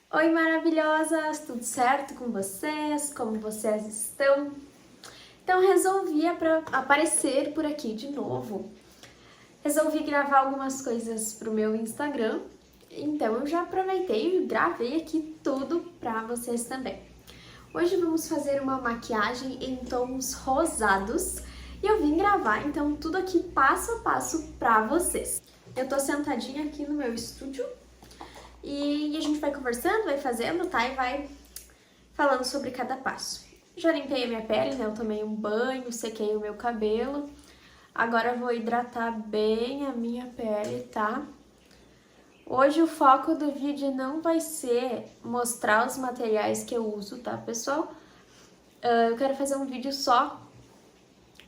Oi, maravilhosas! Tudo certo com vocês? Como vocês estão? Então, resolvi aparecer por aqui de novo. Resolvi gravar algumas coisas pro meu Instagram, então eu já aproveitei e gravei aqui tudo pra vocês também. Hoje vamos fazer uma maquiagem em tons rosados e eu vim gravar então tudo aqui passo a passo pra vocês. Eu tô sentadinha aqui no meu estúdio e a gente vai conversando, vai fazendo, tá? E vai falando sobre cada passo. Já limpei a minha pele, né? Eu tomei um banho, sequei o meu cabelo. Agora eu vou hidratar bem a minha pele, tá? Hoje o foco do vídeo não vai ser mostrar os materiais que eu uso, tá, pessoal? Eu quero fazer um vídeo só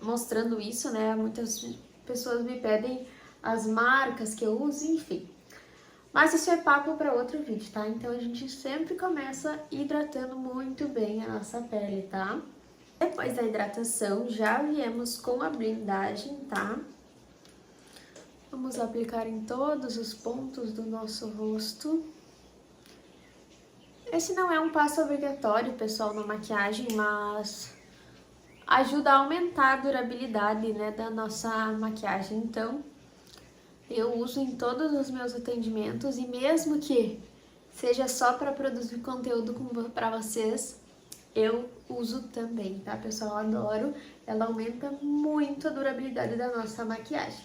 mostrando isso, né? Muitas pessoas me pedem as marcas que eu uso, enfim. Mas isso é papo para outro vídeo, tá? Então a gente sempre começa hidratando muito bem a nossa pele, tá? Depois da hidratação, já viemos com a blindagem, tá? Vamos aplicar em todos os pontos do nosso rosto. Esse não é um passo obrigatório, pessoal, na maquiagem, mas ajuda a aumentar a durabilidade, né, da nossa maquiagem. Então, eu uso em todos os meus atendimentos e mesmo que seja só para produzir conteúdo para vocês, eu uso também, tá, pessoal? Eu adoro. Ela aumenta muito a durabilidade da nossa maquiagem.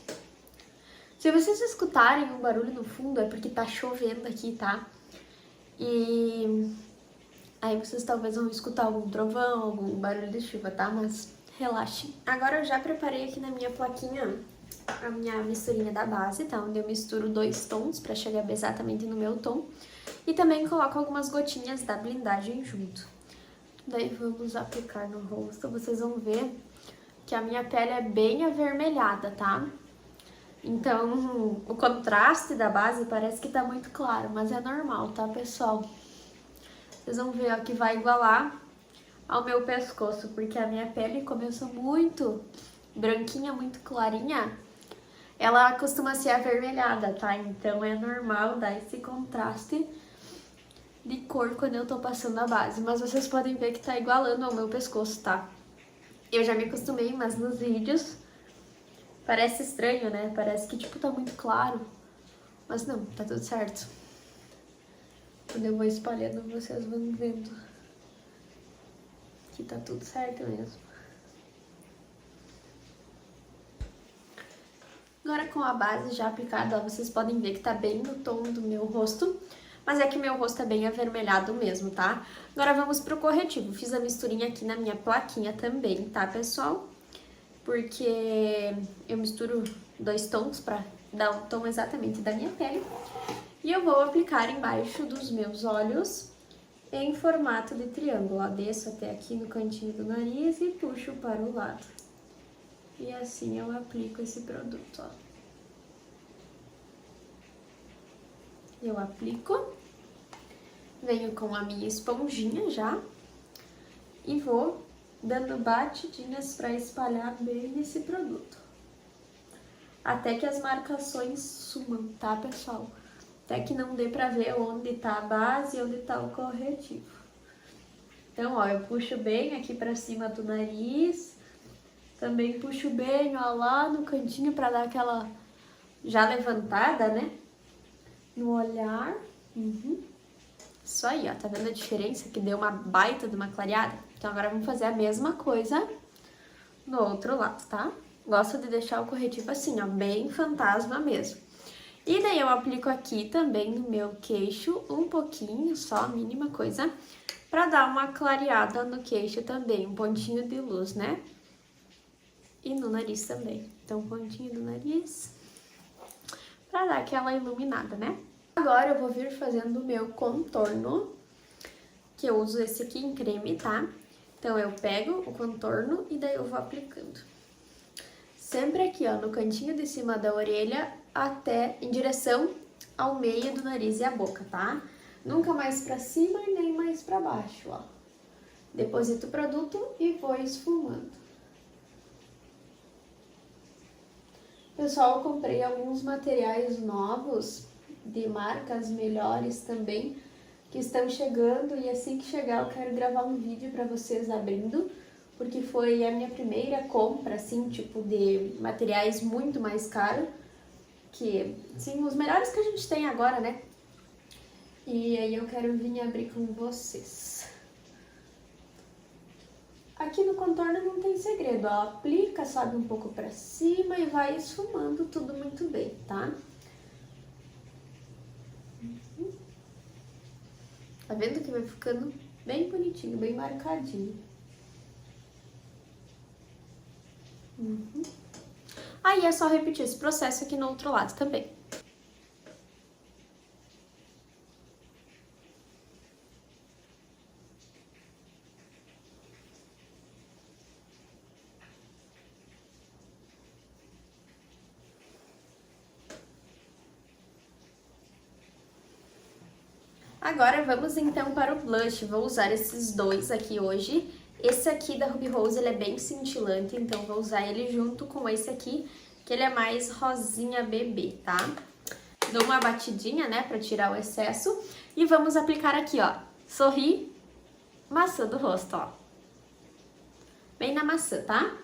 Se vocês escutarem um barulho no fundo, é porque tá chovendo aqui, tá? E aí vocês talvez vão escutar algum trovão, algum barulho de chuva, tá? Mas relaxem. Agora eu já preparei aqui na minha plaquinha a minha misturinha da base, tá? Onde eu misturo 2 tons pra chegar exatamente no meu tom. E também coloco algumas gotinhas da blindagem junto. Daí vamos aplicar no rosto, vocês vão ver que a minha pele é bem avermelhada, tá? Então, o contraste da base parece que tá muito claro, mas é normal, tá, pessoal? Vocês vão ver, ó, que vai igualar ao meu pescoço, porque a minha pele começou muito branquinha, muito clarinha, ela costuma ser avermelhada, tá? Então é normal dar esse contraste de cor quando eu tô passando a base, mas vocês podem ver que tá igualando ao meu pescoço, tá? Eu já me acostumei, mas nos vídeos parece estranho, né? Parece que, tipo, tá muito claro, mas não, tá tudo certo. Quando eu vou espalhando, vocês vão vendo que tá tudo certo mesmo. Agora com a base já aplicada, ó, vocês podem ver que tá bem no tom do meu rosto, mas é que meu rosto é bem avermelhado mesmo, tá? Agora vamos pro corretivo. Fiz a misturinha aqui na minha plaquinha também, tá, pessoal? Porque eu misturo 2 tons pra dar o tom exatamente da minha pele. E eu vou aplicar embaixo dos meus olhos em formato de triângulo. Ó, desço até aqui no cantinho do nariz e puxo para o lado. E assim eu aplico esse produto, ó. Eu aplico, venho com a minha esponjinha já e vou dando batidinhas para espalhar bem esse produto. Até que as marcações sumam, tá, pessoal? Até que não dê pra ver onde tá a base e onde tá o corretivo. Então, ó, eu puxo bem aqui pra cima do nariz. Também puxo bem, ó, lá no cantinho pra dar aquela já levantada, né? No olhar. Isso aí, ó, tá vendo a diferença? Que deu uma baita de uma clareada? Então agora vamos fazer a mesma coisa no outro lado, tá? Gosto de deixar o corretivo assim, ó, bem fantasma mesmo. E daí eu aplico aqui também no meu queixo um pouquinho, só a mínima coisa, pra dar uma clareada no queixo também, um pontinho de luz, né? E no nariz também. Então, um pontinho do nariz, pra dar aquela iluminada, né? Agora eu vou vir fazendo o meu contorno, que eu uso esse aqui em creme, tá? Então eu pego o contorno e daí eu vou aplicando. Sempre aqui, ó, no cantinho de cima da orelha, até em direção ao meio do nariz e a boca, tá? Nunca mais pra cima e nem mais pra baixo, ó. Deposito o produto e vou esfumando. Pessoal, eu comprei alguns materiais novos de marcas melhores também, que estão chegando, e assim que chegar eu quero gravar um vídeo pra vocês abrindo, porque foi a minha primeira compra, assim, tipo, de materiais muito mais caros, que, assim, os melhores que a gente tem agora, né? E aí eu quero vir abrir com vocês. Aqui no contorno não tem segredo, ó, aplica, sobe um pouco pra cima e vai esfumando tudo muito bem, tá? Tá vendo que vai ficando bem bonitinho, bem marcadinho. Aí é só repetir esse processo aqui no outro lado também. Agora vamos então para o blush. Vou usar esses dois aqui hoje. Esse aqui da Ruby Rose, ele é bem cintilante, então vou usar ele junto com esse aqui, que ele é mais rosinha bebê, tá? Dou uma batidinha, né, pra tirar o excesso. E vamos aplicar aqui, ó, Sorri Maçã do rosto, ó. Bem na maçã, tá?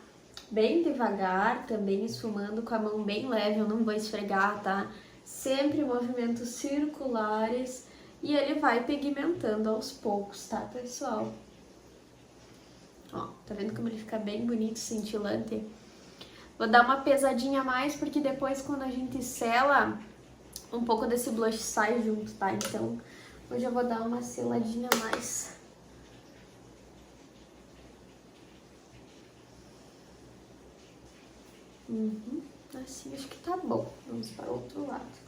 Bem devagar, também esfumando com a mão bem leve, eu não vou esfregar, tá? Sempre movimentos circulares. E ele vai pigmentando aos poucos, tá, pessoal? Ó, tá vendo como ele fica bem bonito, cintilante? Vou dar uma pesadinha a mais, porque depois quando a gente sela, um pouco desse blush sai junto, tá? Então, hoje eu vou dar uma seladinha a mais. Assim acho que tá bom. Vamos para o outro lado.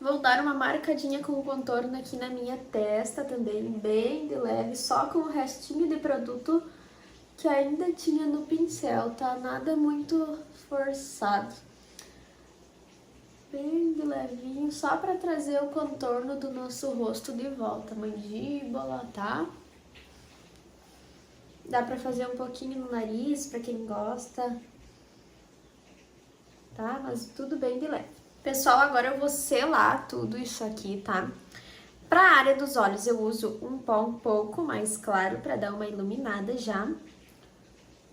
Vou dar uma marcadinha com o contorno aqui na minha testa também, bem de leve, só com o restinho de produto que ainda tinha no pincel, tá? Nada muito forçado. Bem de levinho, só pra trazer o contorno do nosso rosto de volta, mandíbula, tá? Dá pra fazer um pouquinho no nariz, pra quem gosta, tá? Mas tudo bem de leve. Pessoal, agora eu vou selar tudo isso aqui, tá? Pra área dos olhos, eu uso um pó um pouco mais claro pra dar uma iluminada já.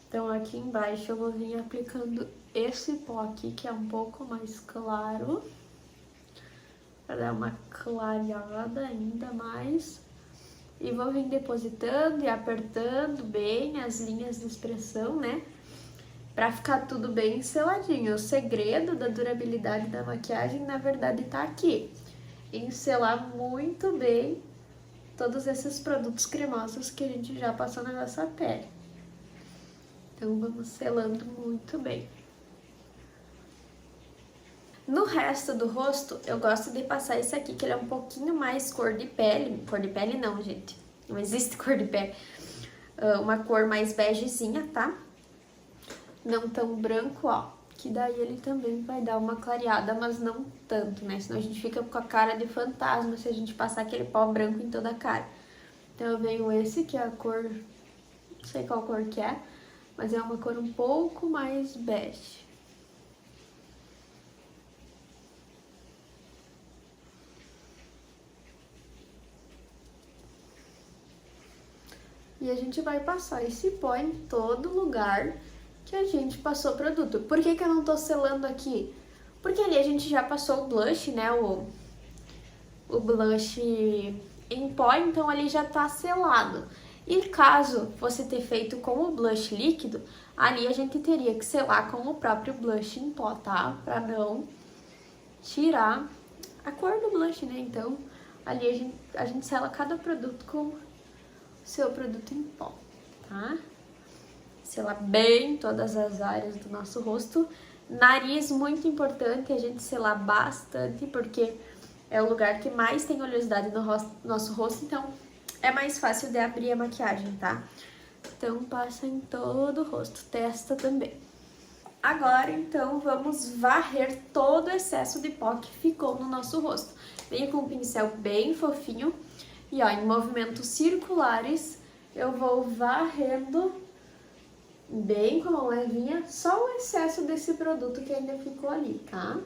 Então, aqui embaixo eu vou vir aplicando esse pó aqui, que é um pouco mais claro. Pra dar uma clareada ainda mais. E vou vir depositando e apertando bem as linhas de expressão, né? Pra ficar tudo bem seladinho. O segredo da durabilidade da maquiagem, na verdade, tá aqui. Em selar muito bem todos esses produtos cremosos que a gente já passou na nossa pele. Então, vamos selando muito bem. No resto do rosto, eu gosto de passar esse aqui, que ele é um pouquinho mais cor de pele. Cor de pele não, gente. Não existe cor de pele. Uma cor mais begezinha, tá? Não tão branco, ó, que daí ele também vai dar uma clareada, mas não tanto, né? Senão a gente fica com a cara de fantasma se a gente passar aquele pó branco em toda a cara. Então eu venho esse, que é a cor, não sei qual cor que é, mas é uma cor um pouco mais bege. E a gente vai passar esse pó em todo lugar que a gente passou o produto. Por que que eu não tô selando aqui? Porque ali a gente já passou o blush, né, o blush em pó, então ali já tá selado. E caso você ter feito com o blush líquido, ali a gente teria que selar com o próprio blush em pó, tá? Pra não tirar a cor do blush, né? Então, ali a gente sela cada produto com o seu produto em pó, tá? Selar bem todas as áreas do nosso rosto. Nariz, muito importante a gente selar bastante, porque é o lugar que mais tem oleosidade no nosso rosto, então é mais fácil de abrir a maquiagem, tá? Então passa em todo o rosto, testa também. Agora, então, vamos varrer todo o excesso de pó que ficou no nosso rosto. Venho com um pincel bem fofinho e, ó, em movimentos circulares, eu vou varrendo bem com a mão levinha, só o excesso desse produto que ainda ficou ali, tá?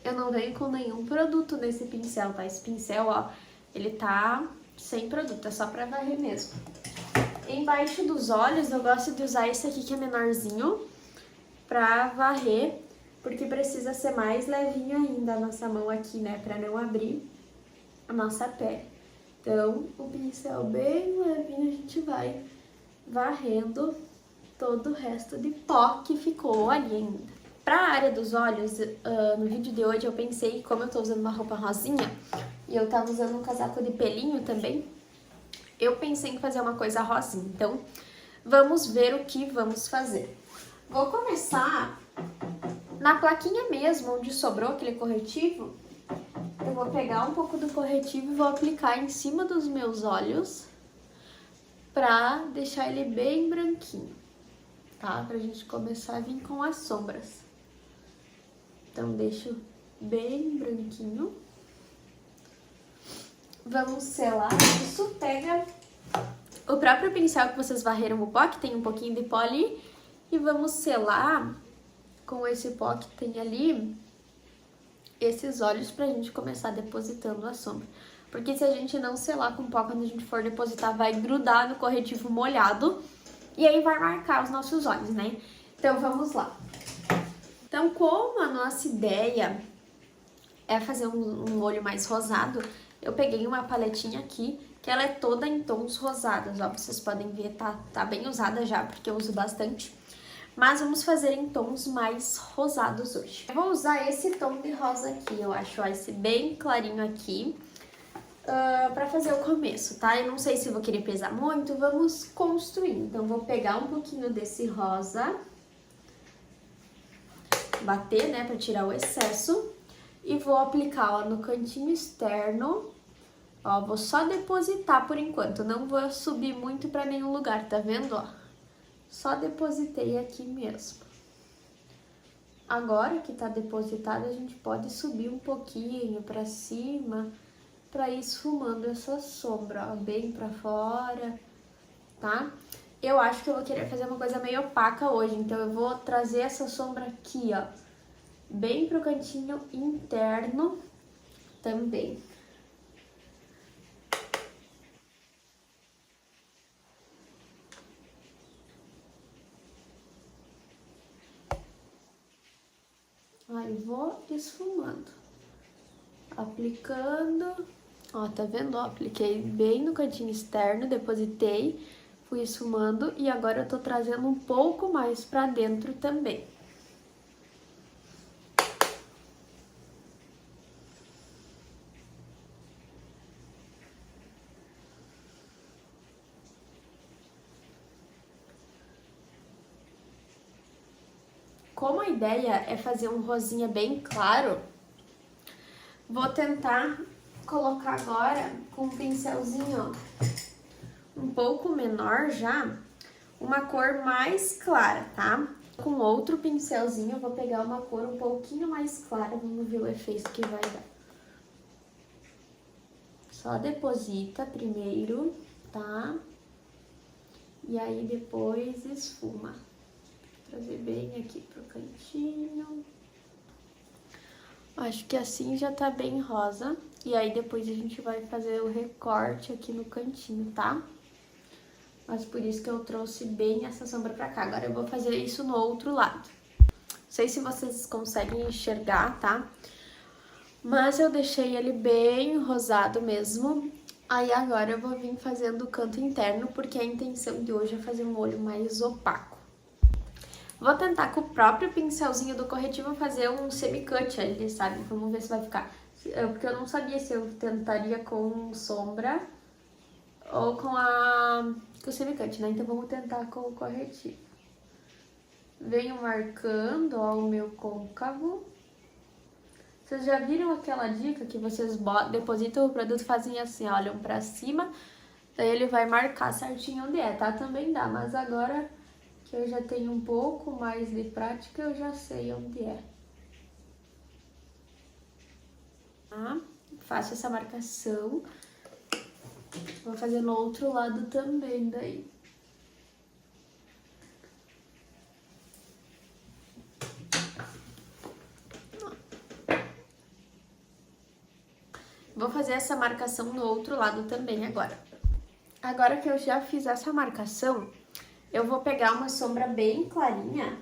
Eu não venho com nenhum produto nesse pincel, tá? Esse pincel, ó, ele tá sem produto, é só pra varrer mesmo. Embaixo dos olhos, eu gosto de usar esse aqui que é menorzinho pra varrer, porque precisa ser mais levinho ainda a nossa mão aqui, né? Pra não abrir a nossa pele. Então, o pincel bem levinho, a gente vai varrendo todo o resto de pó que ficou ali ainda. Pra área dos olhos, no vídeo de hoje eu pensei, como eu tô usando uma roupa rosinha, e eu tava usando um casaco de pelinho também, eu pensei em fazer uma coisa rosinha. Então, vamos ver o que vamos fazer. Vou começar na plaquinha mesmo, onde sobrou aquele corretivo. Eu vou pegar um pouco do corretivo e vou aplicar em cima dos meus olhos pra deixar ele bem branquinho, tá? Pra gente começar a vir com as sombras. Então, deixo bem branquinho. Vamos selar isso. Pega o próprio pincel que vocês varreram o pó, que tem um pouquinho de pó ali, e vamos selar com esse pó que tem ali esses olhos pra gente começar depositando a sombra. Porque se a gente não selar com pó, quando a gente for depositar, vai grudar no corretivo molhado e aí vai marcar os nossos olhos, né? Então, vamos lá. Então, como a nossa ideia é fazer um olho mais rosado, eu peguei uma paletinha aqui, que ela é toda em tons rosados, ó. Vocês podem ver, tá bem usada já, porque eu uso bastante. Mas vamos fazer em tons mais rosados hoje. Eu vou usar esse tom de rosa aqui, eu acho, ó, esse bem clarinho aqui, pra fazer o começo, tá? Eu não sei se vou querer pesar muito, vamos construir. Então, vou pegar um pouquinho desse rosa, bater, né, pra tirar o excesso, e vou aplicar, ó, no cantinho externo. Ó, vou só depositar por enquanto, não vou subir muito pra nenhum lugar, tá vendo, ó? Só depositei aqui mesmo. Agora que tá depositado, a gente pode subir um pouquinho pra cima, pra ir esfumando essa sombra, ó, bem pra fora, tá? Eu acho que eu vou querer fazer uma coisa meio opaca hoje, então eu vou trazer essa sombra aqui, ó, bem pro cantinho interno também. Aí vou esfumando, aplicando, ó, tá vendo? Ó, apliquei bem no cantinho externo, depositei, fui esfumando e agora eu tô trazendo um pouco mais pra dentro também. Como a ideia é fazer um rosinha bem claro, vou tentar colocar agora com um pincelzinho, ó, um pouco menor já, uma cor mais clara, tá? Com outro pincelzinho eu vou pegar uma cor um pouquinho mais clara, vamos ver o efeito que vai dar. Só deposita primeiro, tá? E aí depois esfuma. Trazer bem aqui pro cantinho. Acho que assim já tá bem rosa. E aí depois a gente vai fazer o recorte aqui no cantinho, tá? Mas por isso que eu trouxe bem essa sombra pra cá. Agora eu vou fazer isso no outro lado. Não sei se vocês conseguem enxergar, tá? Mas eu deixei ele bem rosado mesmo. Aí agora eu vou vir fazendo o canto interno, porque a intenção de hoje é fazer um olho mais opaco. Vou tentar com o próprio pincelzinho do corretivo fazer um semi-cut ali, sabe? Vamos ver se vai ficar. Porque eu não sabia se eu tentaria com sombra ou com o semi-cut, né? Então vamos tentar com o corretivo. Venho marcando, ó, o meu côncavo. Vocês já viram aquela dica que vocês depositam o produto e fazem assim, olham pra cima, daí ele vai marcar certinho onde é, tá? Também dá, mas agora que eu já tenho um pouco mais de prática, eu já sei onde é. faço essa marcação. Vou fazer no outro lado também, daí. Vou fazer essa marcação no outro lado também agora. Agora que eu já fiz essa marcação, eu vou pegar uma sombra bem clarinha,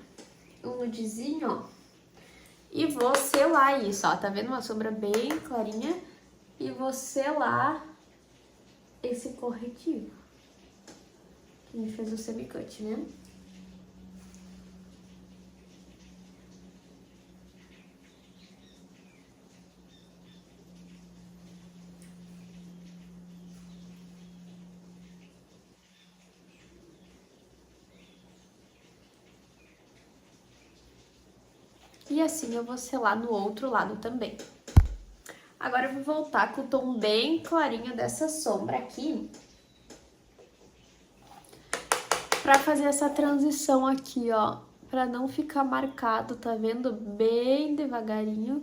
um nudezinho, ó, e vou selar isso, ó. Tá vendo? Uma sombra bem clarinha e vou selar esse corretivo. Que a gente fez o semi-cut, né? E assim eu vou selar no outro lado também. Agora eu vou voltar com o tom bem clarinho dessa sombra aqui. Pra fazer essa transição aqui, ó. Pra não ficar marcado, tá vendo? Bem devagarinho.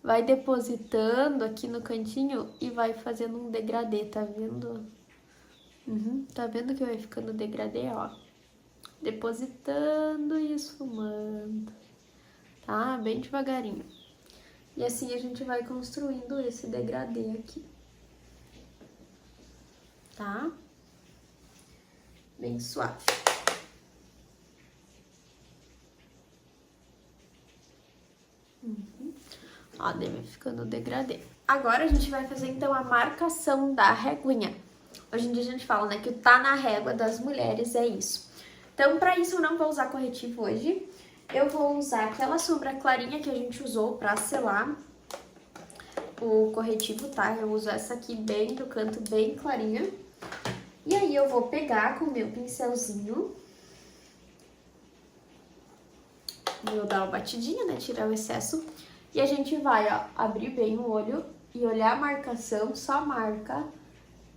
Vai depositando aqui no cantinho e vai fazendo um degradê, tá vendo? Tá vendo que vai ficando degradê, ó. Depositando e esfumando. Tá? Bem devagarinho. E assim a gente vai construindo esse degradê aqui. Tá? Bem suave. Ó, daí vai ficando degradê. Agora a gente vai fazer então a marcação da réguinha. Hoje em dia a gente fala, né, que o tá na régua das mulheres é isso. Então, pra isso eu não vou usar corretivo hoje. Eu vou usar aquela sombra clarinha que a gente usou pra selar o corretivo, tá? Eu uso essa aqui bem do canto, bem clarinha. E aí eu vou pegar com o meu pincelzinho. Vou dar uma batidinha, né? Tirar o excesso. E a gente vai, ó, abrir bem o olho e olhar a marcação, só marca.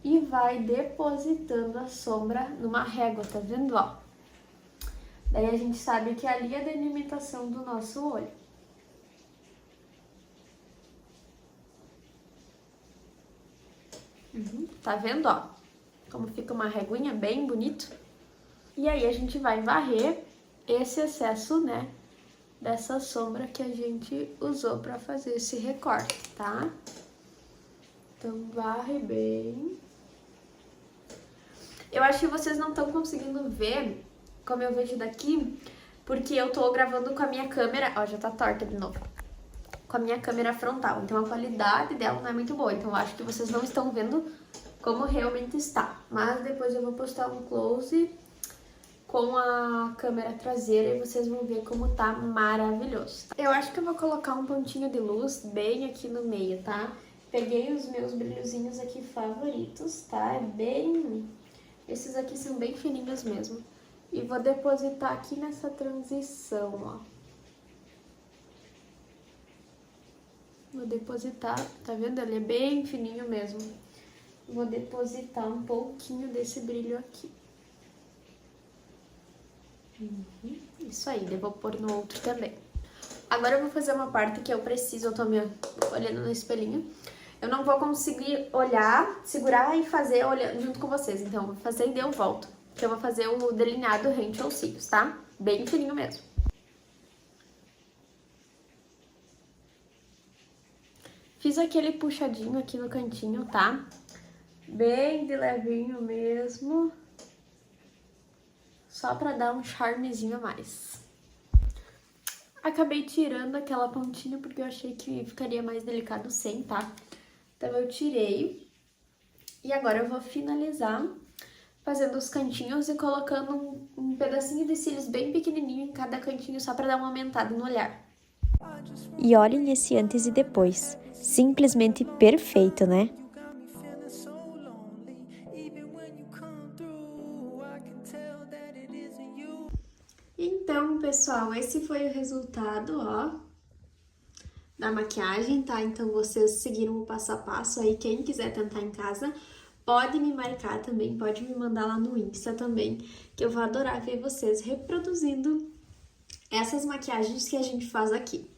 E vai depositando a sombra numa régua, tá vendo, ó? Daí a gente sabe que ali é a delimitação do nosso olho. Tá vendo, ó? Como fica uma reguinha bem bonito. E aí a gente vai varrer esse excesso, né, dessa sombra que a gente usou pra fazer esse recorte, tá? Então varre bem. Eu acho que vocês não estão conseguindo ver como eu vejo daqui, porque eu tô gravando com a minha câmera, ó, já tá torta de novo, com a minha câmera frontal, então a qualidade dela não é muito boa, então eu acho que vocês não estão vendo como realmente está, mas depois eu vou postar um close com a câmera traseira e vocês vão ver como tá maravilhoso. Eu acho que eu vou colocar um pontinho de luz bem aqui no meio, tá? Peguei os meus brilhozinhos aqui favoritos, tá? É bem... Esses aqui são bem fininhos mesmo. E vou depositar aqui nessa transição, ó. Vou depositar, tá vendo? Ele é bem fininho mesmo. Vou depositar um pouquinho desse brilho aqui. Isso aí, eu vou pôr no outro também. Agora eu vou fazer uma parte que eu preciso, eu tô me olhando no espelhinho. Eu não vou conseguir olhar, segurar e fazer olhando junto com vocês. Então, eu vou fazer e daí eu volto. Que eu vou fazer o delineado rente aos cílios, tá? Bem fininho mesmo. Fiz aquele puxadinho aqui no cantinho, tá? Bem de levinho mesmo. Só pra dar um charmezinho a mais. Acabei tirando aquela pontinha porque eu achei que ficaria mais delicado sem, tá? Então eu tirei. E agora eu vou finalizar fazendo os cantinhos e colocando um pedacinho de cílios bem pequenininho em cada cantinho só pra dar uma aumentada no olhar. E olhem esse antes e depois. Simplesmente perfeito, né? Então, pessoal, esse foi o resultado, ó, da maquiagem, tá? Então, vocês seguiram o passo a passo aí. Quem quiser tentar em casa, pode me marcar também, pode me mandar lá no Insta também, que eu vou adorar ver vocês reproduzindo essas maquiagens que a gente faz aqui.